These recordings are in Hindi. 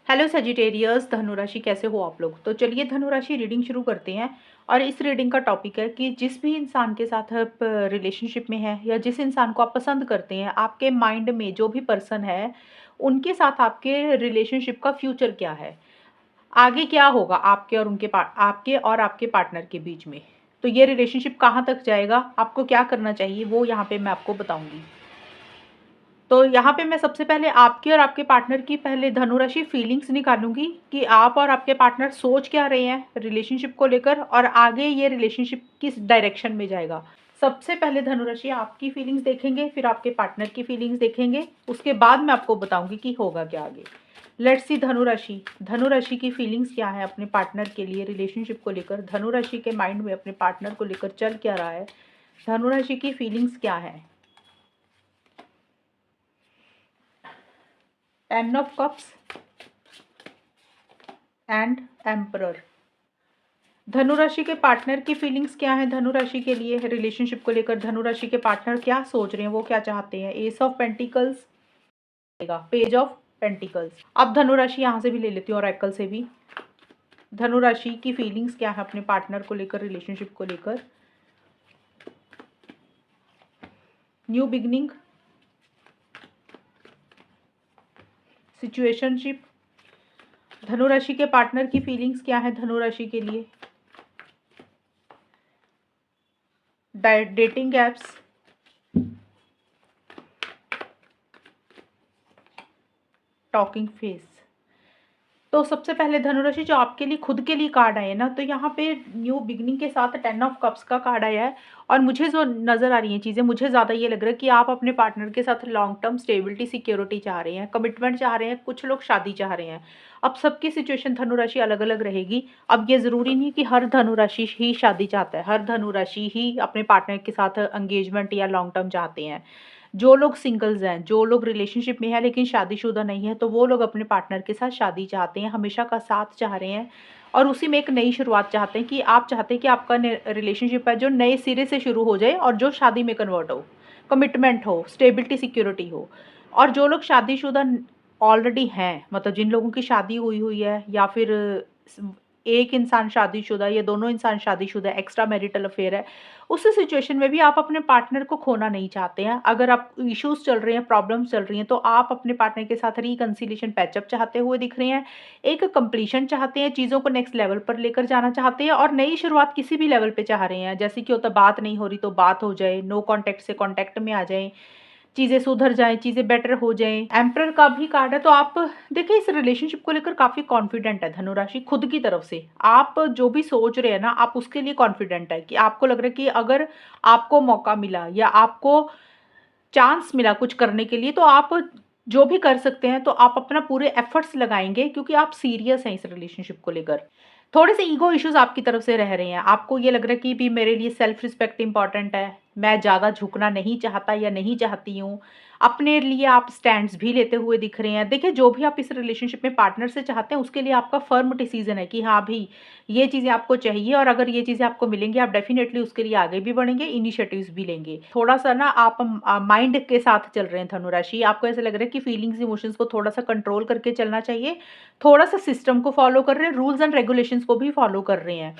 हेलो सजिटेरियस, धनु राशि कैसे हो आप लोग। तो चलिए धनु राशि रीडिंग शुरू करते हैं। और इस रीडिंग का टॉपिक है कि जिस भी इंसान के साथ आप रिलेशनशिप में है या जिस इंसान को आप पसंद करते हैं, आपके माइंड में जो भी पर्सन है उनके साथ आपके रिलेशनशिप का फ्यूचर क्या है, आगे क्या होगा आपके और आपके और आपके पार्टनर के बीच में। तो ये रिलेशनशिप कहाँ तक जाएगा, आपको क्या करना चाहिए, वो यहाँ पे मैं आपको बताऊंगी। तो यहाँ पे मैं सबसे पहले आपकी और आपके पार्टनर की पहले धनुराशि फीलिंग्स निकालूंगी कि आप और आपके पार्टनर सोच क्या रहे हैं रिलेशनशिप को लेकर और आगे ये रिलेशनशिप किस डायरेक्शन में जाएगा। सबसे पहले धनुराशि आपकी फीलिंग्स देखेंगे, फिर आपके पार्टनर की फीलिंग्स देखेंगे, उसके बाद मैं आपको बताऊंगी कि होगा क्या आगे। लेट्स सी धनुराशि, धनुराशि की फीलिंग्स क्या है अपने पार्टनर के लिए रिलेशनशिप को लेकर। धनुराशि के माइंड में अपने पार्टनर को लेकर चल क्या रहा है, धनुराशि की फीलिंग्स क्या है। Ten of cups and emperor. धनुराशि के पार्टनर की फीलिंग्स क्या है धनुराशि के लिए रिलेशनशिप को लेकर। धनुराशि के पार्टनर क्या सोच रहे हैं, वो क्या चाहते हैं। S of pentacles, page of pentacles. अब धनुराशि यहाँ से भी ले लेती हूँ और ऑरेकल से भी। धनुराशि की फीलिंग्स क्या है अपने पार्टनर को लेकर रिलेशनशिप को लेकर। New beginning, situationship. धनुराशि के पार्टनर की फीलिंग्स क्या है धनुराशि के लिए। Dating apps, talking face. तो सबसे पहले धनुराशि जो आपके लिए खुद के लिए कार्ड आए ना, तो यहाँ पे न्यू बिगनिंग के साथ टेन ऑफ कप्स का कार्ड आया है। और मुझे जो नज़र आ रही हैं चीज़ें, मुझे ज़्यादा ये लग रहा है कि आप अपने पार्टनर के साथ लॉन्ग टर्म स्टेबिलिटी सिक्योरिटी चाह रहे हैं, कमिटमेंट चाह रहे हैं, कुछ लोग शादी चाह रहे हैं। अब सबकी सिचुएशन धनुराशि अलग अलग रहेगी। अब ये ज़रूरी नहीं कि हर धनुराशि ही शादी चाहता है, हर धनुराशि ही अपने पार्टनर के साथ एंगेजमेंट या लॉन्ग टर्म चाहते हैं। जो लोग सिंगल्स हैं, जो लोग रिलेशनशिप में हैं लेकिन शादीशुदा नहीं है, तो वो लोग अपने पार्टनर के साथ शादी चाहते हैं, हमेशा का साथ चाह रहे हैं और उसी में एक नई शुरुआत चाहते हैं। कि आप चाहते हैं कि आपका रिलेशनशिप है जो नए सिरे से शुरू हो जाए और जो शादी में कन्वर्ट हो, कमिटमेंट हो, स्टेबिलिटी सिक्योरिटी हो। और जो लोग शादीशुदा ऑलरेडी हैं, मतलब जिन लोगों की शादी हुई हुई है या फिर एक इंसान शादीशुदा या दोनों इंसान शादीशुदा, एक्स्ट्रा मैरिटल अफेयर है, उस सिचुएशन में भी आप अपने पार्टनर को खोना नहीं चाहते हैं। अगर आप इश्यूज चल रहे हैं, प्रॉब्लम्स चल रही हैं, तो आप अपने पार्टनर के साथ रिकंसिलिएशन पैचअप चाहते हुए दिख रहे हैं, एक कंप्लीशन चाहते हैं, चीज़ों को नेक्स्ट लेवल पर लेकर जाना चाहते हैं और नई शुरुआत किसी भी लेवल पे चाह रहे हैं। जैसे कि होता बात नहीं हो रही तो बात हो जाए, नो कॉन्टैक्ट से कॉन्टैक्ट में आ जाए, चीज़ें सुधर जाएँ, चीज़ें बेटर हो जाएँ। एम्परर का भी कार्ड है, तो आप देखिए इस रिलेशनशिप को लेकर काफ़ी कॉन्फिडेंट है धनुराशि खुद की तरफ से। आप जो भी सोच रहे हैं ना, आप उसके लिए कॉन्फिडेंट है कि आपको लग रहा है कि अगर आपको मौका मिला या आपको चांस मिला कुछ करने के लिए, तो आप जो भी कर सकते हैं, तो आप अपना पूरे एफर्ट्स लगाएँगे क्योंकि आप सीरियस हैं इस रिलेशनशिप को लेकर। थोड़े से ईगो इश्यूज़ आपकी तरफ से रह रहे हैं। आपको ये लग रहा है कि भी मेरे लिए सेल्फ रिस्पेक्ट इम्पोर्टेंट है, मैं ज़्यादा झुकना नहीं चाहता या नहीं चाहती हूँ। अपने लिए आप स्टैंड्स भी लेते हुए दिख रहे हैं। देखिए जो भी आप इस रिलेशनशिप में पार्टनर से चाहते हैं, उसके लिए आपका फर्म डिसीज़न है कि हाँ भई, ये चीज़ें आपको चाहिए और अगर ये चीज़ें आपको मिलेंगी, आप डेफ़िनेटली उसके लिए आगे भी बढ़ेंगे, इनिशिएटिव्स भी लेंगे। थोड़ा-सा ना आप माइंड के साथ चल रहे हैं धनुराशि। आपको ऐसा लग रहा है कि फीलिंग्स, इमोशंस को थोड़ा-सा कंट्रोल करके चलना चाहिए। थोड़ा-सा सिस्टम को फ़ॉलो कर रहे हैं, रूल्स एंड रेगुलेशंस को भी फ़ॉलो कर रहे हैं।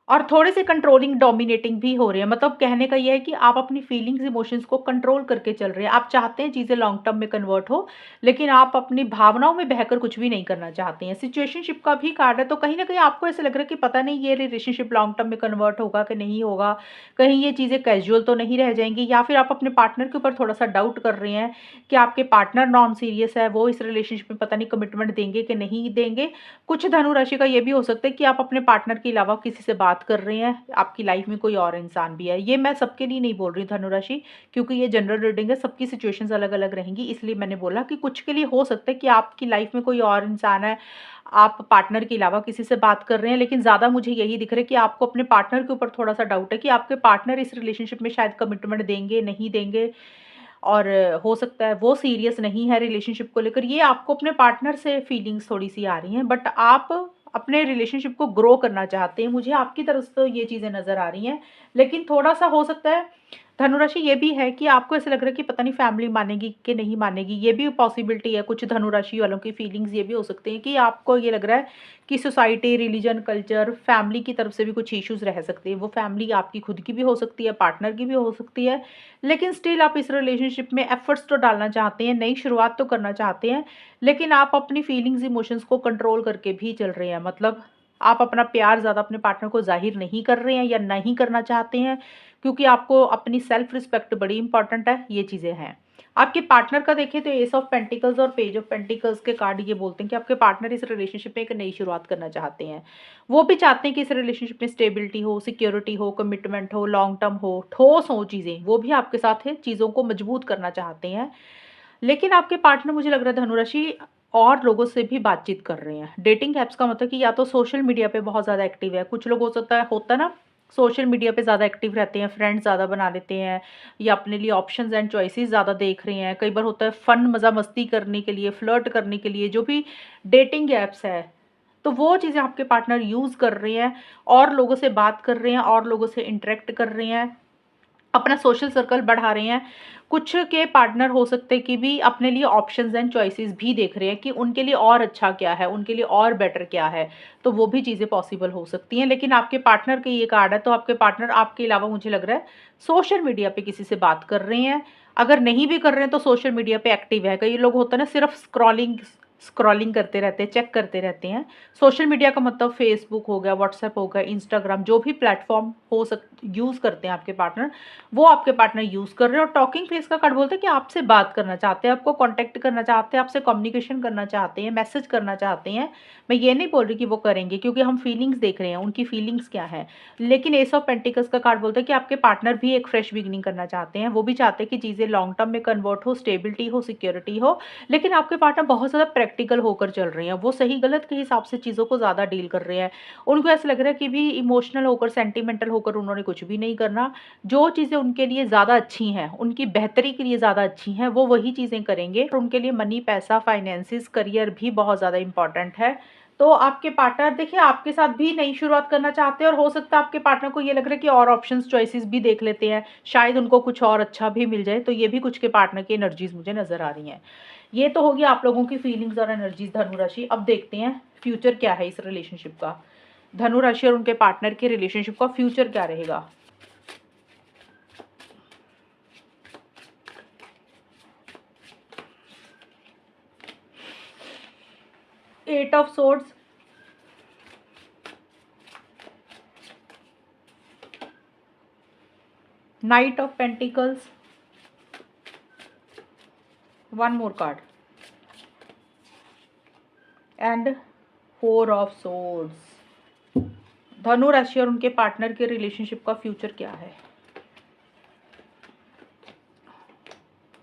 और थोड़े से कंट्रोलिंग, डोमिनेटिंग भी हो रहे हैं। मतलब कहने का ये है कि आप अपनी फीलिंग्स, इमोशंस को कंट्रोल करके चल रहे हैं। आप चाहते हैं चीज़ें लॉन्ग टर्म में कन्वर्ट हो, लेकिन आप अपनी भावनाओं में बहकर कुछ भी नहीं करना चाहते हैं। सिचुएशनशिप का भी कार्ड है, तो कहीं न कहीं आपको ऐसा लग रहा है कि पता नहीं ये रिलेशनशिप लॉन्ग टर्म में कन्वर्ट होगा कि नहीं होगा। कहीं ये चीज़ें कैज़ुअल तो नहीं रह जाएँगी, या फिर आप अपने पार्टनर के ऊपर थोड़ा-सा डाउट कर रहे हैं कि आपके पार्टनर नॉन सीरियस है, वो इस रिलेशनशिप में पता नहीं कमिटमेंट देंगे कि नहीं देंगे। कुछ धनु राशि का ये भी हो सकता है कि आप अपने पार्टनर के अलावा किसी से बात कर रहे हैं, आपकी लाइफ में कोई और इंसान भी है। ये मैं सबके लिए नहीं बोल रही धनु राशि, क्योंकि ये जनरल रीडिंग है, सबकी सिचुएशंस अलग-अलग रहेंगी। इसलिए मैंने बोला कि कुछ के लिए हो सकता है कि आपकी लाइफ में कोई और इंसान है, आप पार्टनर के अलावा किसी से बात कर रहे हैं, लेकिन ज़्यादा मुझे यही दिख रहा है कि आपको अपने पार्टनर के ऊपर थोड़ा-सा डाउट है कि आपके पार्टनर इस रिलेशनशिप में शायद कमिटमेंट देंगे, नहीं देंगे। और हो सकता है वो सीरियस नहीं है रिलेशनशिप को लेकर। ये आपको अपने पार्टनर से फीलिंग्स थोड़ी-सी आ रही हैं, बट आप अपने रिलेशनशिप को ग्रो करना चाहते हैं। मुझे आपकी तरफ से तो ये चीज़ें नज़र आ रही हैं, लेकिन थोड़ा-सा हो सकता है धनुराशि ये भी है कि आपको ऐसा लग रहा है कि पता नहीं फैमिली मानेगी कि नहीं मानेगी, ये भी पॉसिबिलिटी है। कुछ धनुराशि वालों की फीलिंग्स ये भी हो सकते हैं कि आपको ये लग रहा है कि सोसाइटी, रिलीजन, कल्चर, फैमिली की तरफ से भी कुछ इश्यूज रह सकते हैं। वो फैमिली आपकी खुद की भी हो सकती है, पार्टनर की भी हो सकती है, लेकिन स्टिल आप इस रिलेशनशिप में एफर्ट्स तो डालना चाहते हैं, नई शुरुआत तो करना चाहते हैं, लेकिन आप अपनी फीलिंग्स, इमोशंस को कंट्रोल करके भी चल रहे हैं। मतलब आप अपना प्यार ज़्यादा अपने पार्टनर को ज़ाहिर नहीं कर रहे हैं या नहीं करना चाहते हैं, क्योंकि आपको अपनी सेल्फ रिस्पेक्ट बड़ी इंपॉर्टेंट है, ये चीज़ें हैं। आपके पार्टनर का देखें तो एस ऑफ पेंटिकल्स और पेज ऑफ पेंटिकल्स के कार्ड ये बोलते हैं कि आपके पार्टनर इस रिलेशनशिप में एक नई शुरुआत करना चाहते हैं। वो भी चाहते हैं कि इस रिलेशनशिप में स्टेबिलिटी हो, सिक्योरिटी हो, कमिटमेंट हो, लॉन्ग टर्म हो, ठोस हो चीज़ें, वो भी आपके साथ है, चीज़ों को मजबूत करना चाहते हैं। लेकिन आपके पार्टनर मुझे लग रहा है धनुराशि और लोगों से भी बातचीत कर रहे हैं। डेटिंग ऐप्स का मतलब कि या तो सोशल मीडिया पे बहुत ज़्यादा एक्टिव है, कुछ लोग होता है ना, सोशल मीडिया पे ज़्यादा एक्टिव रहते हैं, फ्रेंड्स ज़्यादा बना लेते हैं या अपने लिए ऑप्शंस एंड चॉइसेस ज़्यादा देख रहे हैं। कई बार होता है फन, मज़ा मस्ती करने के लिए, फ्लर्ट करने के लिए जो भी डेटिंग ऐप्स है, तो वो चीज़ें आपके पार्टनर यूज़ कर रहे हैं और लोगों से बात कर रहे हैं और लोगों से इंटरेक्ट कर रहे हैं, अपना सोशल सर्कल बढ़ा रहे हैं। कुछ के पार्टनर हो सकते हैं कि भी अपने लिए ऑप्शंस एंड चॉइसेस भी देख रहे हैं कि उनके लिए और अच्छा क्या है, उनके लिए और बेटर क्या है, तो वो भी चीज़ें पॉसिबल हो सकती हैं। लेकिन आपके पार्टनर के ये कार्ड है, तो आपके पार्टनर आपके अलावा मुझे लग रहा है सोशल मीडिया पे किसी से बात कर रहे हैं। अगर नहीं भी कर रहे हैं तो सोशल मीडिया पे एक्टिव है। कई लोग होते हैं ना, सिर्फ स्क्रॉलिंग स्क्रॉलिंग करते रहते हैं, चेक करते रहते हैं। सोशल मीडिया का मतलब फेसबुक हो गया, व्हाट्सएप हो गया, इंस्टाग्राम, जो भी प्लेटफॉर्म यूज़ करते हैं आपके पार्टनर, वो आपके पार्टनर यूज़ कर रहे हैं। और टॉकिंग फेस का कार्ड बोलते हैं कि आपसे बात करना चाहते हैं, आपको कांटेक्ट करना चाहते हैं, आपसे कम्युनिकेशन करना चाहते हैं, मैसेज करना चाहते हैं। मैं ये नहीं बोल रही कि वो करेंगे, क्योंकि हम फीलिंग्स देख रहे हैं, उनकी फीलिंग्स क्या है। लेकिन एस ऑफ पेंटिकल्स का कार्ड बोलता है कि आपके पार्टनर भी एक फ्रेश बिगिनिंग करना चाहते हैं। वो भी चाहते हैं कि चीज़ें लॉन्ग टर्म में कन्वर्ट हो, स्टेबिलिटी हो, सिक्योरिटी हो। लेकिन आपके पार्टनर बहुत ज़्यादा प्रैक्टिकल होकर चल रहे हैं, वो सही गलत के हिसाब से चीज़ों को ज़्यादा डील कर रहे हैं। उनको ऐसा लग रहा है कि भी इमोशनल होकर, सेंटिमेंटल होकर उन्होंने कुछ भी नहीं करना। जो चीज़ें उनके लिए ज़्यादा अच्छी हैं, उनकी बेहतरी के लिए ज़्यादा अच्छी हैं, वो वही चीज़ें करेंगे। और उनके लिए मनी, पैसा, फाइनेंसिस, करियर भी बहुत ज़्यादा इंपॉर्टेंट है। तो आपके पार्टनर देखिए आपके साथ भी नई शुरुआत करना चाहते हैं, और हो सकता है आपके पार्टनर को ये लग रहा है कि और ऑप्शंस, चॉइसेस भी देख लेते हैं, शायद उनको कुछ और अच्छा भी मिल जाए। तो ये भी कुछ के पार्टनर की एनर्जीज मुझे नज़र आ रही हैं। ये तो होगी आप लोगों की फीलिंग्स और एनर्जीज धनु राशि। अब देखते हैं फ्यूचर क्या है इस रिलेशनशिप का। धनु राशि और उनके पार्टनर के रिलेशनशिप का फ्यूचर क्या रहेगा। Eight of swords, knight of pentacles, one more card, and four of swords. धनु राशि और उनके पार्टनर के रिलेशनशिप का फ्यूचर क्या है।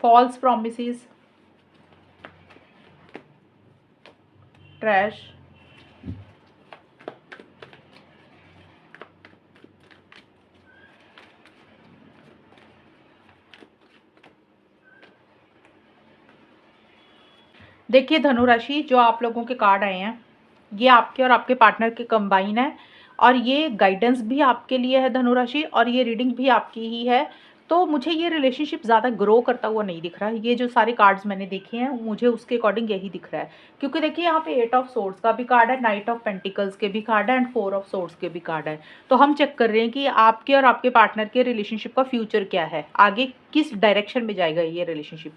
फॉल्स प्रॉमिसेस, ट्रैश, देखिए धनु राशि, जो आप लोगों के कार्ड आए हैं ये आपके और आपके पार्टनर के कंबाइन है, और ये गाइडेंस भी आपके लिए है धनु राशि, और ये रीडिंग भी आपकी ही है। तो मुझे ये रिलेशनशिप ज़्यादा ग्रो करता हुआ नहीं दिख रहा है। ये जो सारे कार्ड्स मैंने देखे हैं मुझे उसके अकॉर्डिंग यही दिख रहा है, क्योंकि देखिए यहाँ पे एट ऑफ सोर्ड्स का भी कार्ड है, नाइट ऑफ पेंटिकल्स के भी कार्ड है, एंड फोर ऑफ सोर्ड्स के भी कार्ड है। तो हम चेक कर रहे हैं कि आपके और आपके पार्टनर के रिलेशनशिप का फ्यूचर क्या है, आगे किस डायरेक्शन में जाएगा ये रिलेशनशिप।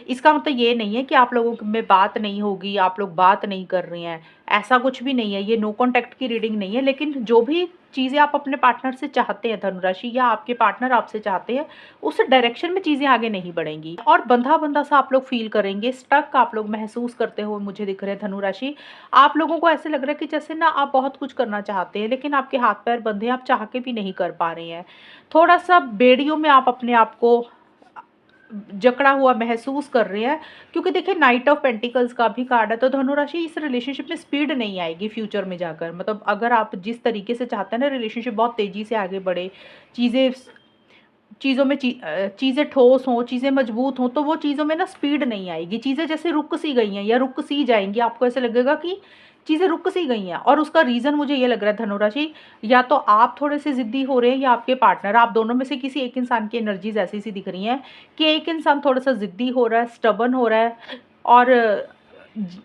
इसका मतलब ये नहीं है कि आप लोगों में बात नहीं होगी, आप लोग बात नहीं कर रहे हैं, ऐसा कुछ भी नहीं है। ये नो कॉन्टैक्ट की रीडिंग नहीं है, लेकिन जो भी चीज़ें आप अपने पार्टनर से चाहते हैं धनुराशि, या आपके पार्टनर आपसे चाहते हैं, उस डायरेक्शन में चीज़ें आगे नहीं बढ़ेंगी, और बंधा बंधा सा आप लोग फील करेंगे, स्टक आप लोग महसूस करते हुए मुझे दिख रहे हैं धनुराशि। आप लोगों को ऐसे लग रहा है कि जैसे ना आप बहुत कुछ करना चाहते हैं, लेकिन आपके हाथ पैर बंधे, आप चाह के भी नहीं कर पा रहे हैं। थोड़ा सा बेड़ियों में आप अपने आप को जकड़ा हुआ महसूस कर रहे हैं, क्योंकि देखिए नाइट ऑफ पेंटिकल्स का भी कार्ड है। तो धनुराशि, इस रिलेशनशिप में स्पीड नहीं आएगी फ्यूचर में जाकर। मतलब अगर आप जिस तरीके से चाहते हैं ना रिलेशनशिप बहुत तेज़ी से आगे बढ़े, चीज़ें चीज़ों में चीज़ें ठोस हों, चीज़ें मजबूत हों, तो वो चीज़ों में ना स्पीड नहीं आएगी। चीज़ें जैसे रुक सी गई हैं या रुक सी जाएँगी, आपको ऐसा लगेगा कि चीज़ें रुक सी गई हैं। और उसका रीज़न मुझे ये लग रहा है धनुराशि, या तो आप थोड़े-से ज़िद्दी हो रहे हैं या आपके पार्टनर, आप दोनों में से किसी एक इंसान की एनर्जीज़ ऐसी-सी दिख रही हैं कि एक इंसान थोड़ा-सा ज़िद्दी हो रहा है, स्टबर्न हो रहा है, और ज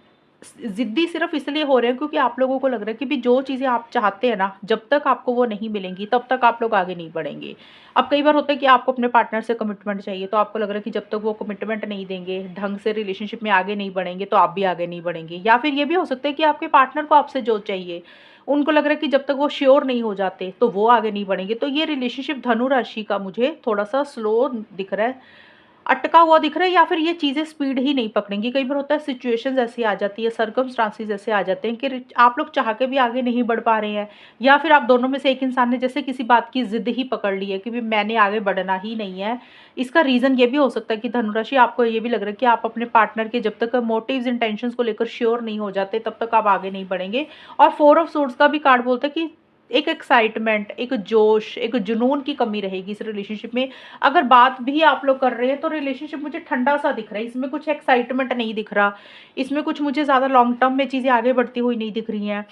ज़िद्दी सिर्फ़ इसलिए हो रहे हैं क्योंकि आप लोगों को लग रहा है कि भी जो चीज़ें आप चाहते हैं ना, जब तक आपको वो नहीं मिलेंगी, तब तक आप लोग आगे नहीं बढ़ेंगे। अब कई बार होता है कि आपको अपने पार्टनर से कमिटमेंट चाहिए, तो आपको लग रहा है कि जब तक वो कमिटमेंट नहीं देंगे, ढंग से रिलेशनशिप में आगे नहीं बढ़ेंगे, तो आप भी आगे नहीं बढ़ेंगे। या फिर ये भी हो सकता है कि आपके पार्टनर को आपसे जो चाहिए, उनको लग रहा है कि जब तक वो श्योर नहीं हो जाते, तो वो आगे नहीं बढ़ेंगे। तो ये रिलेशनशिप धनु राशि का मुझे थोड़ा-सा स्लो दिख रहा है, अटका हुआ दिख रहा है, या फिर ये चीज़ें स्पीड ही नहीं पकड़ेंगी। कई बार होता है सिचुएशंस ऐसी आ जाती है, सर्कमस्टांसेस ऐसे आ जाते हैं कि आप लोग चाह के भी आगे नहीं बढ़ पा रहे हैं, या फिर आप दोनों में से एक इंसान ने जैसे किसी बात की ज़िद ही पकड़ ली है कि भी मैंने आगे बढ़ना ही नहीं है। इसका रीज़न ये भी हो सकता है कि धनुराशि, आपको ये भी लग रहा है कि आप अपने पार्टनर के जब तक मोटिव्स, इंटेंशंस को लेकर श्योर नहीं हो जाते, तब तक आप आगे नहीं बढ़ेंगे। और 4 ऑफ सोर्ड्स का भी कार्ड बोलता है कि एक एक्साइटमेंट, एक जोश, एक जुनून की कमी रहेगी इस रिलेशनशिप में। अगर बात भी आप लोग कर रहे हैं, तो रिलेशनशिप मुझे ठंडा-सा दिख रहा है, इसमें कुछ एक्साइटमेंट नहीं दिख रहा, इसमें कुछ मुझे ज़्यादा लॉन्ग टर्म में चीज़ें आगे बढ़ती हुई नहीं दिख रही हैं।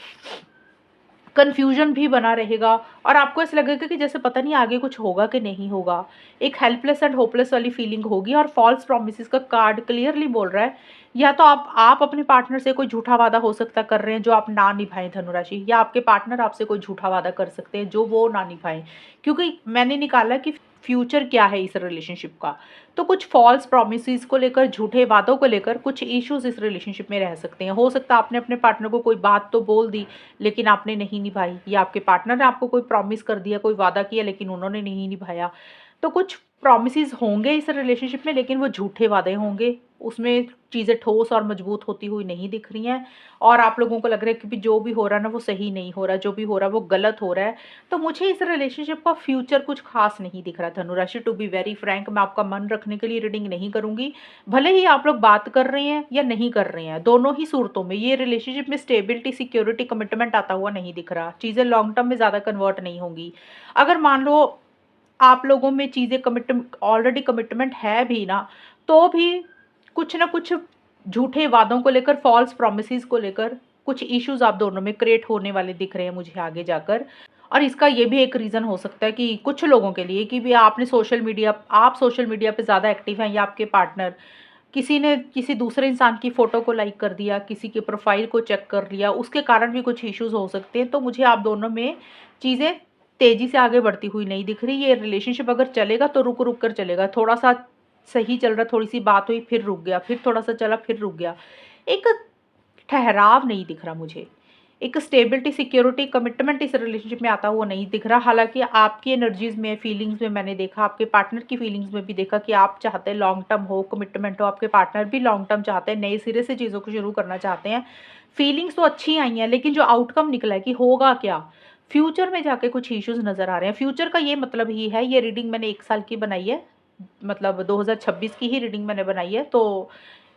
कन्फ्यूजन भी बना रहेगा, और आपको ऐसा लगेगा कि जैसे पता नहीं आगे कुछ होगा कि नहीं होगा। एक हेल्पलेस एंड होपलेस वाली फीलिंग होगी। और फॉल्स प्रॉमिसेस का कार्ड क्लियरली बोल रहा है, या तो आप अपने पार्टनर से कोई झूठा वादा हो सकता कर रहे हैं जो आप ना निभाएं धनुराशि, या आपके पार्टनर आपसे कोई झूठा वादा कर सकते हैं जो वो ना निभाएं। क्योंकि मैंने निकाला कि फ्यूचर क्या है इस रिलेशनशिप का, तो कुछ फॉल्स प्रॉमिसेस को लेकर, झूठे वादों को लेकर कुछ इश्यूज इस रिलेशनशिप में रह सकते हैं। हो सकता है आपने अपने पार्टनर को कोई बात तो बोल दी, लेकिन आपने नहीं निभाई, या आपके पार्टनर ने आपको कोई प्रॉमिस कर दिया, कोई वादा किया, लेकिन उन्होंने नहीं निभाया। तो कुछ प्रॉमिसेस होंगे इस रिलेशनशिप में, लेकिन वो झूठे वादे होंगे, उसमें चीज़ें ठोस और मजबूत होती हुई नहीं दिख रही हैं। और आप लोगों को लग रहा है कि भी जो भी हो रहा है ना, वो सही नहीं हो रहा, जो भी हो रहा है वो गलत हो रहा है। तो मुझे इस रिलेशनशिप का फ्यूचर कुछ खास नहीं दिख रहा धनुराशि। टू बी वेरी फ्रैंक, मैं आपका मन रखने के लिए रीडिंग नहीं करूंगी। भले ही आप लोग बात कर रहे हैं या नहीं कर रहे हैं, दोनों ही सूरतों में ये रिलेशनशिप में स्टेबिलिटी, सिक्योरिटी, कमिटमेंट आता हुआ नहीं दिख रहा। चीज़ें लॉन्ग टर्म में ज़्यादा कन्वर्ट नहीं होंगी। अगर मान लो आप लोगों में चीज़ें ऑलरेडी कमिटमेंट है भी ना, तो भी कुछ ना कुछ झूठे वादों को लेकर, फॉल्स प्रॉमिसेस को लेकर कुछ इश्यूज आप दोनों में क्रिएट होने वाले दिख रहे हैं मुझे आगे जाकर। और इसका ये भी एक रीज़न हो सकता है कि कुछ लोगों के लिए कि भी आप सोशल मीडिया पे ज़्यादा एक्टिव हैं, या आपके पार्टनर किसी ने किसी दूसरे इंसान की फ़ोटो को लाइक कर दिया, किसी के प्रोफाइल को चेक कर लिया, उसके कारण भी कुछ इश्यूज़ हो सकते हैं। तो मुझे आप दोनों में चीज़ें तेज़ी से आगे बढ़ती हुई नहीं दिख रही। ये रिलेशनशिप अगर चलेगा तो रुक-रुक कर चलेगा। थोड़ा-सा सही चल रहा, थोड़ी-सी बात हुई, फिर रुक गया, फिर थोड़ा-सा चला, फिर रुक गया। एक ठहराव नहीं दिख रहा मुझे। एक स्टेबिलिटी, सिक्योरिटी, कमिटमेंट इस रिलेशनशिप में आता हुआ नहीं दिख रहा। हालाँकि आपकी एनर्जीज़ में, फीलिंग्स में मैंने देखा, आपके पार्टनर की फीलिंग्स में भी देखा कि आप चाहते हैं लॉन्ग टर्म हो, कमिटमेंट हो, आपके पार्टनर भी लॉन्ग टर्म चाहते हैं, नए सिरे से चीज़ों को शुरू करना चाहते हैं। फीलिंग्स तो अच्छी आई हैं, लेकिन जो आउटकम निकला है कि होगा क्या? फ्यूचर में जाके कुछ इश्यूज़ नज़र आ रहे हैं। फ्यूचर का ये मतलब ही है, ये रीडिंग मैंने 1 साल की बनाई है, मतलब 2026 की ही रीडिंग मैंने बनाई है। तो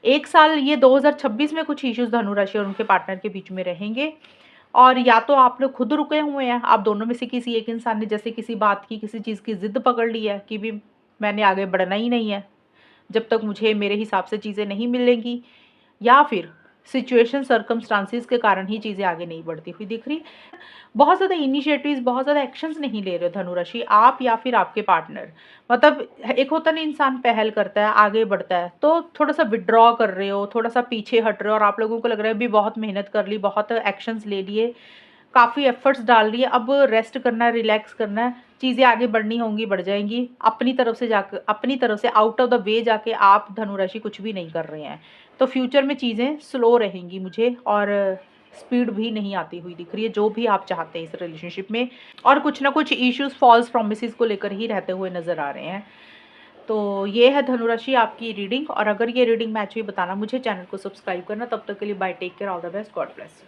1 साल, ये 2026 में कुछ इश्यूज़ धनु राशि और उनके पार्टनर के बीच में रहेंगे। और या तो आप लोग खुद रुके हुए हैं, आप दोनों में से किसी एक इंसान ने जैसे किसी बात की, किसी चीज़ की ज़िद पकड़ ली है कि भी मैंने आगे बढ़ना ही नहीं है, जब तक मुझे मेरे हिसाब से चीज़ें नहीं मिलेंगी, या फिर सिचुएशन, सर्कमस्टांसेस के कारण ही चीज़ें आगे नहीं बढ़ती हुई दिख रही। बहुत ज़्यादा इनिशिएटिव्स, बहुत ज़्यादा एक्शंस नहीं ले रहे हो धनुराशि, आप या फिर आपके पार्टनर। मतलब एक होता है ना, इंसान पहल करता है, आगे बढ़ता है, तो थोड़ा-सा विथड्रॉ कर रहे हो, थोड़ा-सा पीछे हट रहे हो, और आप लोगों को लग रहा है अभी बहुत मेहनत कर ली, बहुत एक्शंस ले लिए, काफ़ी एफर्ट्स डाल रही है, अब रेस्ट करना है, रिलैक्स करना है, चीज़ें आगे बढ़नी होंगी, बढ़ जाएँगी। अपनी तरफ से आउट ऑफ द वे जाके आप धनुराशि कुछ भी नहीं कर रहे हैं। तो फ्यूचर में चीज़ें स्लो रहेंगी मुझे, और स्पीड भी नहीं आती हुई दिख रही है, जो भी आप चाहते हैं इस रिलेशनशिप में। और कुछ ना कुछ इश्यूज़, फॉल्स प्रॉमिसेस को लेकर ही रहते हुए नज़र आ रहे हैं। तो ये है धनुराशि आपकी रीडिंग, और अगर ये रीडिंग मैच हुई बताना मुझे, चैनल को सब्सक्राइब करना। तब तक के लिए bye, take care, all the best, God bless.